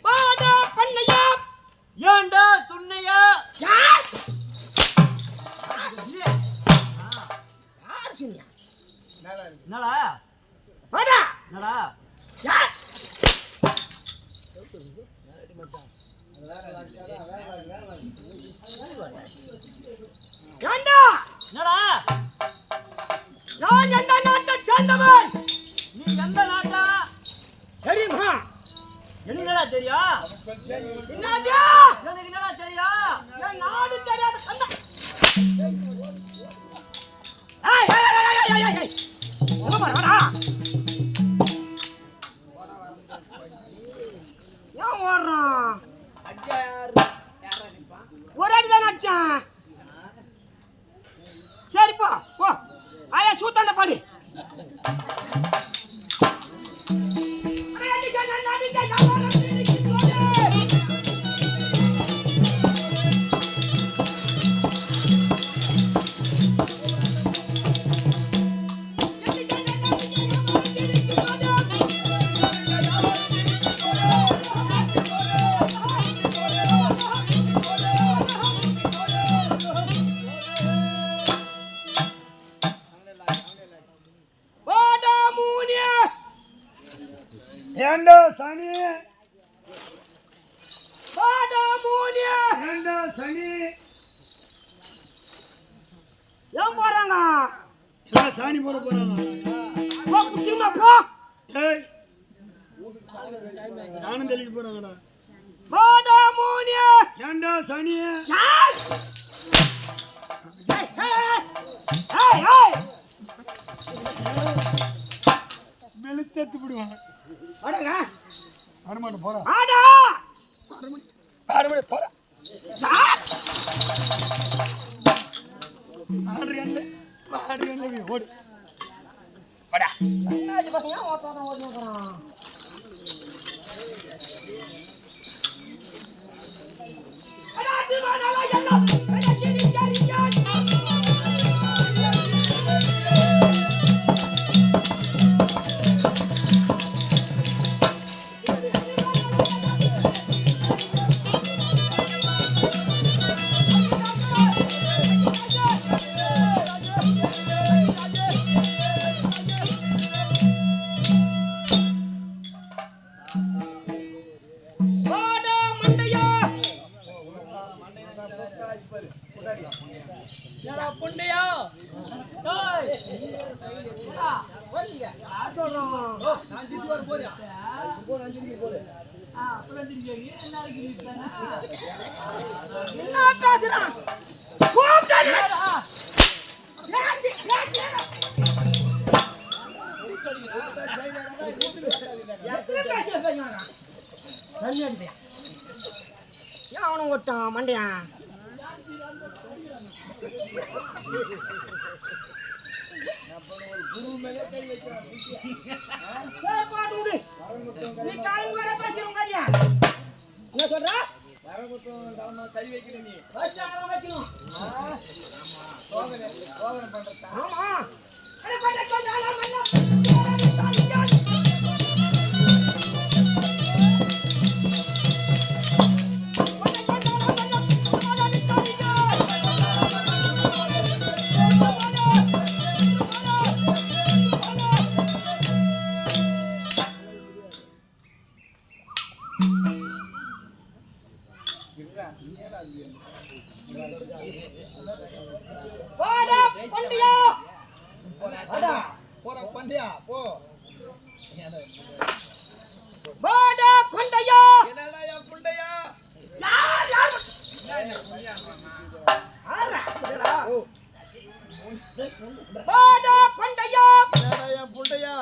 வாடா பண்ணையா ஏண்டா துண்ணையா யார் சொன்னியா என்னடா வாடா என்னடா யார் ஏண்டா என்னடா நான் எந்த நாட்டை சேர்ந்தவன் நீ எந்த நாட்டா தெரியுமா என்னடா தெரியும் என்னது எனக்கு என்னடா தெரியும் என் நாடு தெரியாத கண்ணா ஏய் ஏய் ஏய் ஏய் ஏய் ஏய் என்ன வரடா ஏன் வர்றான் ஒரு அடி தான் அடிச்சான் சரி போ போ ஆயா சூத்தாண்ட பாடு ஏண்டா சனி வாடா மூனிய ஏண்டா சனி ஏன் போறாங்க எல்லாம் சாணி போட போறாங்க போ குச்சிமா போ ஏய் நானும் தெளிக்க போறாங்கடா வாடா மூனிய ஏண்டா சனி யார் ஏய் ஏய் ஏய் வெளுத்தெத்து விடுவாங்க வாடா அனுமானம் போடா வாடா ஆறுமணி போடா யார் ஆறு கண்ணில் ஓடு வாடா அண்ணாச்சி பசங்க ஓட்டாத ஓடுறான் அடாடி வாடா எல்லாம் கிரி கிரி வாடா மண்டையா என்னடா புண்டையா டேய் வரீங்க யார் சொல்றோம் நான் திச்சு வர போறியா போ நான் திச்சு போறேன் அப்புறம் திச்சு என்ன நாளைக்கு நிப்பேனா என்ன பேசுறான் கூப்பிட்டாரு லேச்சி லேச்சி ஏன் அவனும் ஓட்டான் மண்டையான் நீ காலையில் வர பேசுறோம் மாதிரியா என்ன சொல்ற ஆமா வாடா பண்டியா வாடா போடா பண்டியா போ வாடா பண்டியா என்னடா யா புண்டையா யார் யார் ஆறா ஓ வாடா பண்டியா என்னடா யா புண்டையா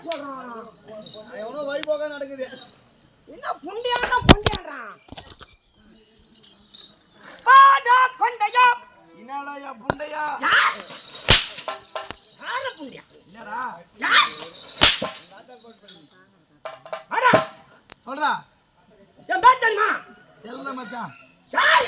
சொல்றான் எவனோ வை போக நடக்குது என்ன புண்டியாடா புண்டியான்றான் வாடா பண்டியா என்னடா யா புண்டையா யார் ஆறா புண்டியா என்னடா யார் வாடா சொல்றா என் பேர் தெரியுமா தெரியல மச்சான் யார்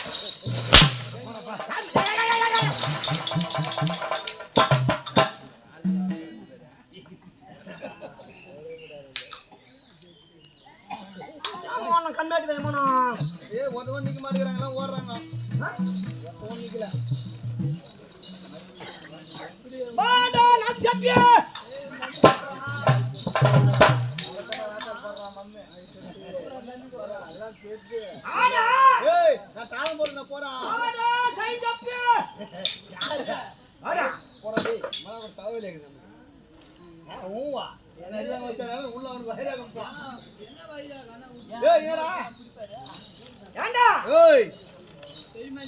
கண்ணாடி வேணுமாண்ணா ஒருத்தவன் நிக்க மாட்டேங்கிறாங்களா ஓடுறாங்க ஒருத்தவன் நிக்கல வாடா நச்சப்பியா ஆடா ஏய் நான் தாளம் போடுறேன் போடா ஆடா சைன் ஜப்பியா ஆடா போடா டேய் மல ஒரு தவளை இருக்குது ஊவா என்ன எல்லாம் வச்சாரால உள்ள அவனுக்கு வைராகம் போ என்ன வைராகம் அண்ணா ஏய் ஏடா ஏண்டா ஏய்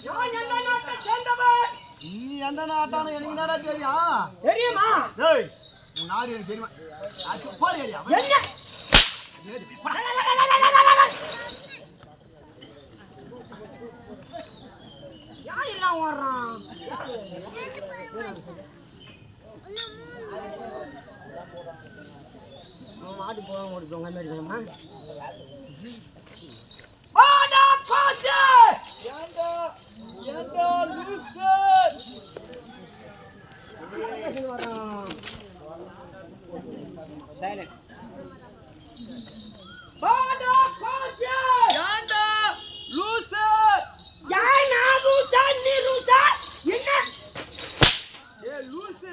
நான் எந்த நாட்டை சேர்ந்தவன் நீ எந்த நாட்டானே எனக்கு என்னடா தெரியும் தெரியுமா ஏய் உன் நாடு எனக்கு தெரியுமா அது போறியா என்ன யார் எல்லாம் ஓடுறான் மாட்டு போக ஓடிப்போங்க மேடிக்கணுமா வாடா பாசே ஏண்டா லூசு வரான் சைலண்ட் வாடா பாசே ஏண்டா லூசு யாய் நான் லூசா நீ லூசா என்ன ஏய் லூசு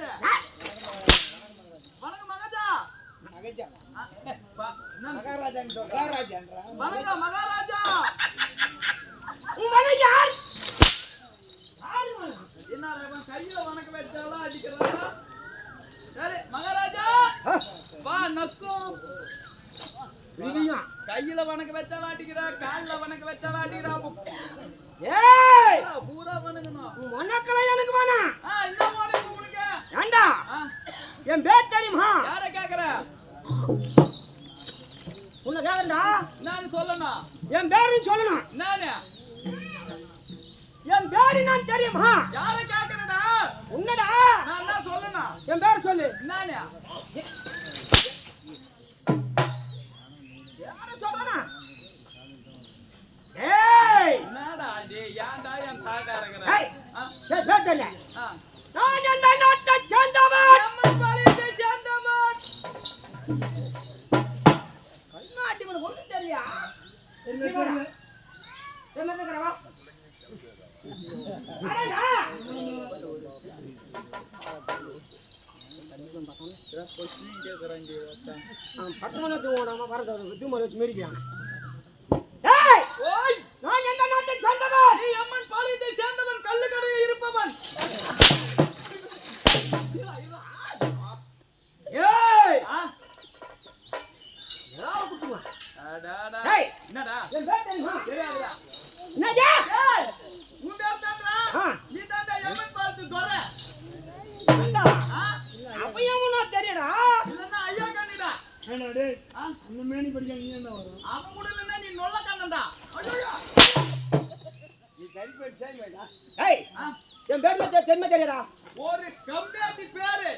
வணக்கம் மகாஜா மகஜா மகாராஜான்னு சொல்ற மகாராஜான்றா வணக்கம் மகாராஜா உன் மகன் யார் யாரு மகன் என்ன இவன் கையில வணக்கம் வச்சாலும் அடிக்கிறானா சரி மகாராஜா வா நக்கும் விதியா கையில வணக்கம் வச்சாலும் அடிக்கிறா கால்ல வணக்கம் வச்சாலும் அடிக்கிறா ஏய் பூரா வணங்கணும் உன் மனக்கலை எனக்கு வேணாம் இந்த வணக்கம் உனக்கு ஏண்டா என் பேர் தெரியுமா யார கேக்குற உன்னை கேக்குறா நான் சொல்லணும் என் பேரு சொல்லணும் நானே என் பேரு நான் தெரியுமா யார கேக்குறடா உன்னடா நான் என்ன சொல்லணும் என் பேர் சொல்லு நானே யார சொல்றா ஏய் என்னடா டேய் ஏன்டா என் தாக்காரங்கற ஏய் ஏய் பேர் தெரியல ஆ நான் இந்த நாட்டை சேர்ந்தவன் அம்மன் பாலியத்தை சேர்ந்தவன் கண்ணாடி மன ஒண்ணு தெரியா என்ன என்ன கேக்குறவா அடடா பத்து மணி தூங்கடாம வரது தூமலை வச்சு மேரிக்கிறான் ஏய் ஓய் நான் எந்த நாட்டை சேர்ந்தவன் நீ அம்மன் பாலியத்தை சேர்ந்தவன் கல்லுக்கடையில் இருப்பவன் ஏய் ஆ யாரோ குத்துமா அடடா ஏய் என்னடா என் பேர் தெரியுமா தெரியாதுடா என்னடா ஏய் உன் பேர் தான்டா ஆ. நீ தான்டா அம்மன் பாலியத்தை கொரை ஏண்டா ஆ அப்பயும் உனக்கு தெரியுடா இல்லன்னா ஐயா கண்ணிடா ஏண்டா டேய் ஆ அந்த மேனி படிக்க நீ என்ன வரும் அவன் கூட இல்லன்னா நீ நொல்ல கண்ணன்டா ஐயோ நீ கறி போய் சேஞ்ச் வைடா ஏய் ஆ என் பேர்ல தெரியுமா தெரியுடா ஒரு கம்மியாட்டி பேரு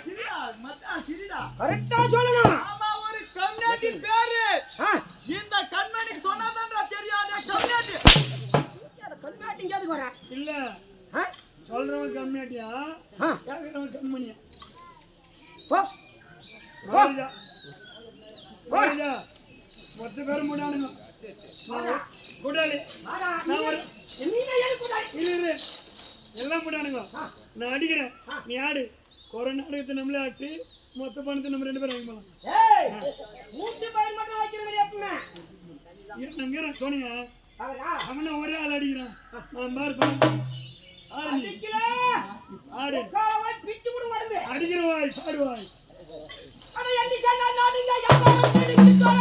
சிரிடா மச்சான் சிரிடா கரெக்டா சொல்லணும் ஆமா ஒரு கம்மியாட்டி பேரு ஆ இந்த கண்மணிக்கு சொன்னாதான்டா தெரியாதே கம்மியாட்டி அத கண்ணாடிங்க எதுக்கு வர இல்ல ஆ சொல்றவன் கம்மியாட்டியா ஆ கேக்குறவன் கம்மியா போ ராஜா ராஜா மொத்த பேரும் முடானுங்க கூட்டாளி வாடா நான் ஒரு நீங்க எனக்கு கூடாது இரு எல்லாம் முடானுங்க நான் அடிக்கிறேன் நீ ஆடு கொரோனா நாடகத்தை நம்மளே ஆட்டு மொத்த பணத்தை நம்ம 2 பேரும் வாங்கி போலாம் ஏய் மூச்சு பையன் மட்டும் வைக்கிறவங்க எப்பவுமே என்னங்கிற சோனியா அவரா அவனை ஒரே ஆள் அடிக்கிறான் நான் பாரு ஆடு நீ அடிக்கல ஆடு காலை பிச்சு விட மாட்டேங்குது அடிக்கிற வாய் பாடுவாய் அட எண்டி சொன்னா நாடுங்க யாரும் பிடிச்சிட்டோ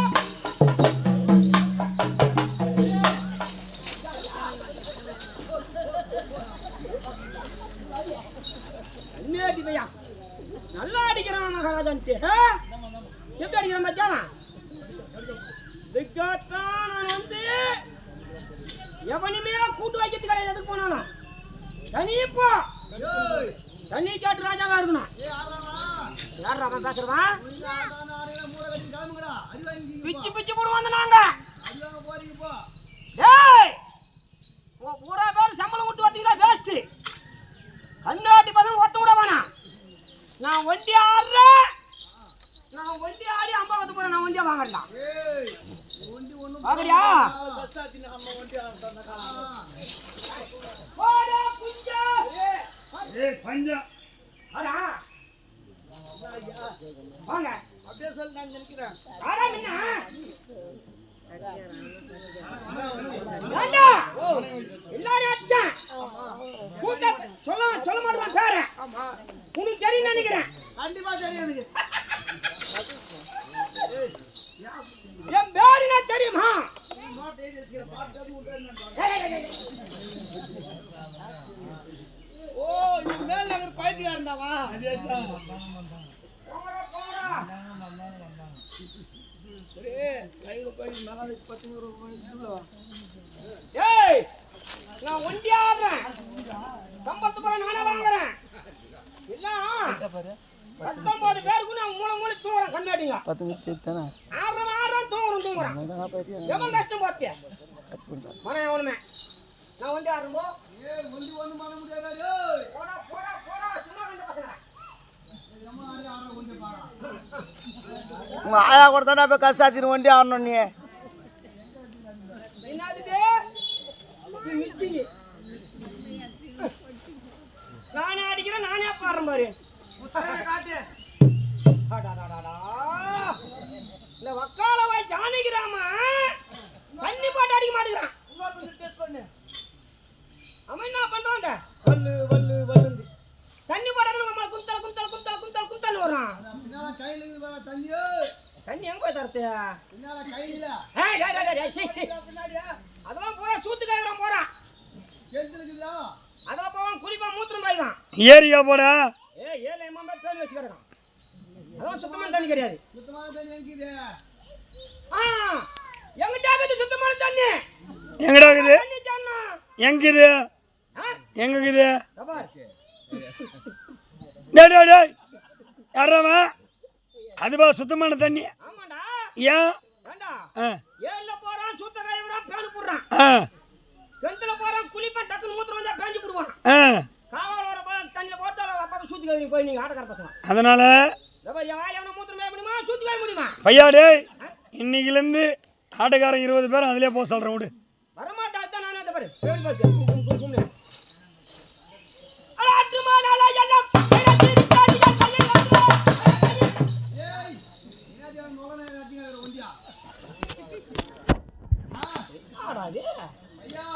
அண்ணேடி பையா நல்லா அடிக்கிறான் மகாராஜன்ட்டு எப்படி அடிக்கிறான் மச்சான் விக்கத்தான் வந்து எவனுமே கூட்டு வைக்கிறது கிடையாது எதுக்கு போனாலும் தனி போ தண்ணி கேட்டு ராஜாவா இருக்கணும் யார் அவன் பேசுறவன் பிச்சு பிச்சு போடுவாங்க நாங்க டேய் பூரா பேர் சம்பளம் கொடுத்து வட்டிங்களா வேஸ்ட் கண்ணாட்டி பசங்க ஒருத்த விட வேணாம் நான் ஒண்டி ஆடுறேன் நான் ஒண்டி ஆடி அம்மா வந்து போறேன் நான் ஒண்டி வண்டியா வாங்கடா. ஏய் ஒண்டி ஒண்ணும் வாங்கறியா? கசாத்தி நம்ம ஒண்டி ஆடுறோம் போடா குஞ்சா. ஏய் பஞ்சா அடா வாங்க அப்படியே சொல்லி நான் நினைக்கிறேன். வாடா மின்னா. ஏண்டா எல்லாரும் அச்சான் கூட்ட சொல்ல மாட்டேன் பேர. ஆமா உனக்கு தெரியும் நினைக்கிறேன். கண்டிப்பா தெரியும் எனக்கு. என் பேரு என்ன தெரியுமா? நோட் எழுதி வச்சிருக்க பாத்து விட்டுறேன். ஓ இது மேல நகர் பைத்தியா இருந்தாவா? அதேதான் போடா போடா. ஏய் லைவ்ல போய் மேல 10 ரூபாய் ஏய் நான் ஒண்டி ஆடுறேன். சம்பளத்து போற நானே வாங்குறேன். இல்ல 19 பேருக்கு நான் மூளை தூங்குறேன். கண்ணாடிங்க 10 நிமிஷம் தானே ஆடுறேன் தூங்குறேன். எவன் கஷ்டம் பார்த்தியா மன எவனுமே. நான் ஒண்டி ஆடுறோம். ஏய் ஒண்டி ஒண்ணும் பண்ண முடியாதா? டேய் போடா போடா போடா சும்மா கண்ட பசங்க. நம்ம ஆறு ஆற கொஞ்சம் பாறா. உங்க ஆயா கூட தானே போய் கசாத்தின்னு வண்டி ஆடணும் நீ. என்னது இது மீட்டிங். நானே அடிக்கிறேன் நானே பாடுறேன் பாரு. முத்தான காட்டு. அடடடடா. இந்த வக்காலவாய் ஜானகிராம தண்ணி போட்டு அடிக்க மாட்டேங்கிறான். இன்னொரு டெஸ்ட் பண்ணு. அவன் என்ன பண்றான்? வல்லு வல்லு வல்லு தண்ணி போட்டாலும் நம்ம குந்தல் வரும். பின்னால கையில இருந்து வர தண்ணி. தண்ணி எங்க போய் தரத்து? பின்னால கையில. ஏய் டேய் டேய் டேய் சீ சீ. பின்னாடியா? அதெல்லாம் பூரா சூத்து காய்றான் போறான். கேக்குதுடா. அதெல்லாம் போவான் குளிப்பா மூத்திரம் பாய்வான். ஏரியா போடா ஏய் ஏழை எம்மா பேர் வச்சு கிடக்கான். அதெல்லாம் சுத்தமான தண்ணி கிடையாது. சுத்தமான தண்ணி எங்கிது? எங்கிட்ட இருக்குது சுத்தமான தண்ணி. எங்கடா இருக்குது தண்ணி சொன்னா எங்குது ஆ எங்க இருக்குது கபார் டேய் டேய் டேய் யாரவா அதுவா சுத்தமான தண்ணி ஆமாடா. ஏன் ஏண்டா ஆ ஏழுல போறான் சூத்த காய்றான் பேனு போடுறான். ஆ கிணத்துல போறான் குளிப்பா டக்குனு மூத்திரம் வந்தா பேஞ்சு போடுவான். ஆ காவால் வர தண்ணியில போட்டால அப்பா சூத்து காய் போய் நீங்க ஆட்டக்கார பசங்க. அதனால கபார் யாரை அவன மூத்திரம் மேய முடியுமா சூத்து காய் முடியுமா? பையா டேய் இன்னைக்குலேருந்து ஆட்டக்காரன் 20 பேர் அதிலே போக சொல்கிறேன் விடு. வரமாட்டா அதான் நானே அந்த பாரு பேன் பாத்து கும்கும்னு அலாட்டுமா நாளா எல்லாம் பேர திருத்தாடியா கையை காட்டுமா. ஏய் என்னது மொளனே நதிங்க ஒண்டியா? ஆடா இது ஐயா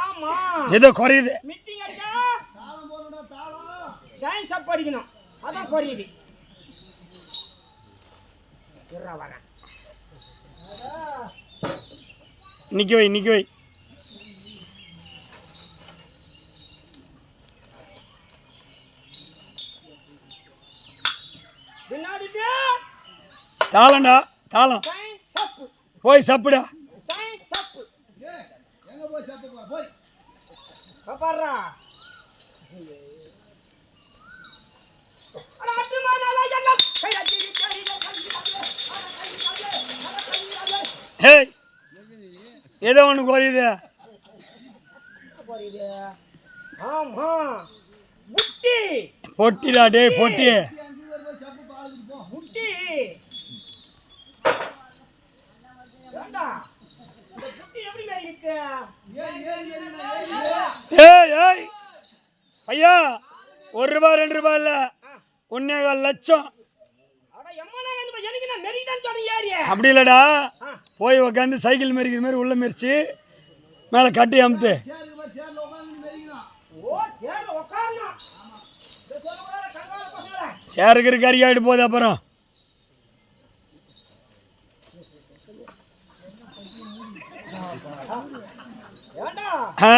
ஆமா ஏதோ குறையுது மீட்டிங் அடிச்சா தாளம் போடுடா தாளம். சயின்ஸ் அப் படிக்கணும் அதான் குறையுது. இருடா வரேன். நிற்க வை நிற்க வை. பின்னாடிட்டு தாளம்டா தாளம் சயின்ஸ் அப் போய் சாப்பிடா. சயின்ஸ் அப் ஏய் எங்க போய் சாப்பிட போற போய். கபாரா அலாட்டுமா நாளா எல்லாம் கையை திருத்தாடியா ஹேய் ஏதோ ஒன்று குறையுது. புரியுது. ஆமா முட்டி பொட்டிடா டேய் பொட்டி. 5 பேர் போய் சாப்பிட்டு பாலுக்கு போ. முட்டி ஏண்டா இந்த முட்டி எப்படி மேரிக்கு? ஏய் ஏய் ஏய் ஏய் ஏய் ஐயா 1 ரூபா 2 ரூபா இல்லை 1.25 லட்சம். அட எம்மனா வந்து எனக்கு நான் மெரிதான் சொன்ன ஏரியா. அப்படி இல்லைடா ஆ போய் உட்காந்து சைக்கிள் மெரிக்கிற மாதிரி உள்ள மெரிச்சு மேலே கட்டி அமுத்து. சேர்ல போய் சேர்ல உட்கார்ந்து மேய்க்கலாம். ஓ சேர் உட்காரணும். இந்த சொல்லுவார கங்கால பசங்களா சேருக்கு கறி ஆகிட்டு போகுது அப்புறம். ஏண்டா ஆ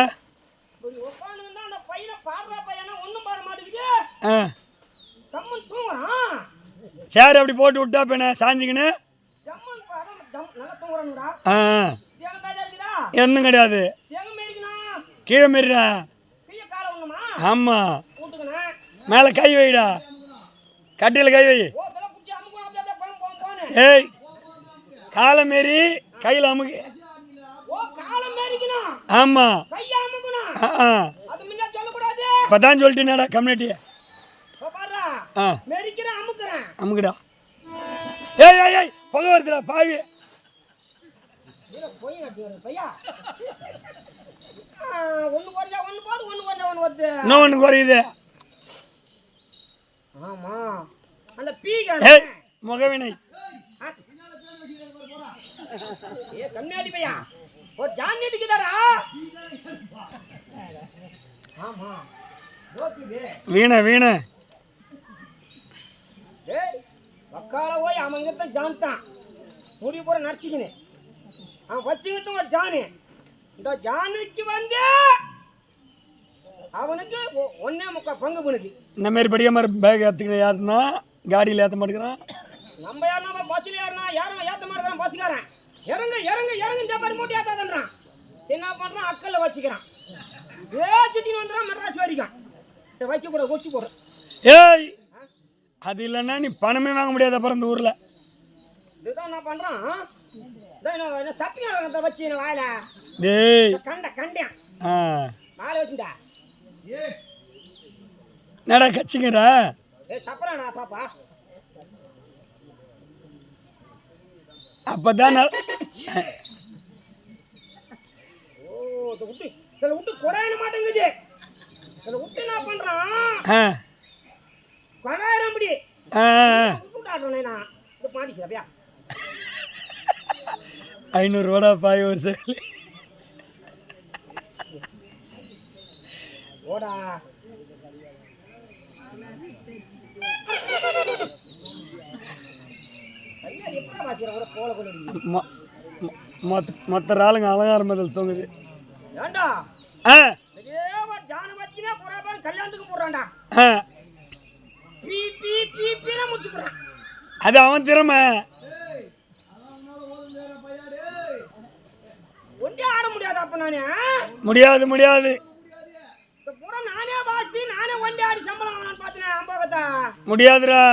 இப்படி உட்கார்ந்துன்னா அந்த பையனை பாடுற பையனா ஒண்ணும் பாட மாட்டேங்குது. ஆ கம்மன் தூங்குறான். சேர் அப்படி போட்டு விட்டா பின்ன சாஞ்சிக்கின்னு. கம்மன் பாடம் நல்லா தூங்குறானுடா. ஆ தேங்க தாஜா இருக்குதா? ஒன்றும் கிடையாது தேங்க மேரிக்கணும். கீழே மெரிடா. கைய கால ஒண்ணுமா? ஆமாம் கூட்டுக்கணும். மேலே கை வைடா கட்டியில் கை வை. ஓ இதெல்லாம் குச்சி அமுக்கணும் அப்படியே போன்னு. ஏய் காலை மாரி கையில் அமுக்கு. ஓ காலம் மேரிக்கணும். ஆமாம் கைய அமுக்கணும். ஆ அது முன்ன சொல்லக்கூடாது. இப்போ தான் சொல்லிட்டேனாடா கம்யூனிட்டி. பாடுறா ஆ மெரிக்கிறேன் அமுக்குறேன். அமுக்குடா. ஏய் ஏய் ஏய் புகை வருதுடா பாவி. போய் நட்டு பையா ஒன்று குறைஞ்சா ஒன்று போது, ஒன்று குறைஞ்சா ஒன்று வருது. இன்னும் ஒன்று குறையுது. ஆமா அந்த பீ ஏய் முகவினை. கண்ணாடி பையா ஒரு ஜான் நடிக்குதாடா. ஆமா வீணை வீணை. ஏய் வக்கால போய் அவன் கிட்ட ஜான் தான் முடி போற நடிச்சிக்கினு அவன் வச்சுக்கிட்டு ஒரு ஜானு. இந்த ஜானுக்கு வந்து அவனுக்கு 1.25 பங்கு பண்ணுது. இந்த மாதிரி படிக்க மாதிரி பேக் ஏற்றுக்கணும். யாருன்னா காடியில் ஏற்ற மாட்டேங்கிறான். நம்ம யாருன்னா பஸ்ஸில் யாரும் ஏற்ற மாட்டேங்கிறான். பஸ்ஸுக்காரன் இறங்கு இறங்கு இறங்கு இந்த மாதிரி மூட்டை ஏற்றாதன்றான். என்ன பண்ணுறான் அக்கல்ல வச்சுக்கிறான். சுத்தின்னு வந்துடான் மெட்ராஸ் வரைக்கும். இதை வைக்க கூட கொச்சு போடுறேன். ஏய் அது இல்லைன்னா நீ பணமே வாங்க முடியாது அப்புறம் இந்த ஊரில். இதுதான் என்ன பண்ணுறான். இதான் சப்பிங்க வச்சு வாயில டேய் கண்டேன் ஆ வாயில வச்சுட்டா. நடா கச்சிங்கடா. சப்பரானா பாப்பா அப்பதான் இதில் விட்டு குறைய மாட்டேங்குது. இதில் விட்டு என்ன பண்ணுறான் கொடாயிரம் அப்படி விட்டுட்டாட்டேன். நான் இது மாட்டிக்கிறப்பியா 500 ரூபாடா பாய் ஒரு சேலி. ஓடா எப்படா வாசிக்கிற கூட போல கொண்டு மொத்த ஆளுங்க அலங்காரம் பதில் தொங்குது. ஏண்டா ஆ ஜான வச்சுக்கினா போறா பாரு கல்யாணத்துக்கு போடுறான்டா. பீ பீ பீ பீனா முடிச்சு போடுறான். அது அவன் திறமை. ஒன்றே ஆட முடியாது. அப்ப நானே முடியாது முடியாது. இந்த புறம் நானே வாசி நானே ஒன்றே ஆடி சம்பளம் வாங்கணும்னு பார்த்தேன். அம்போகத்தா முடியாதுடா.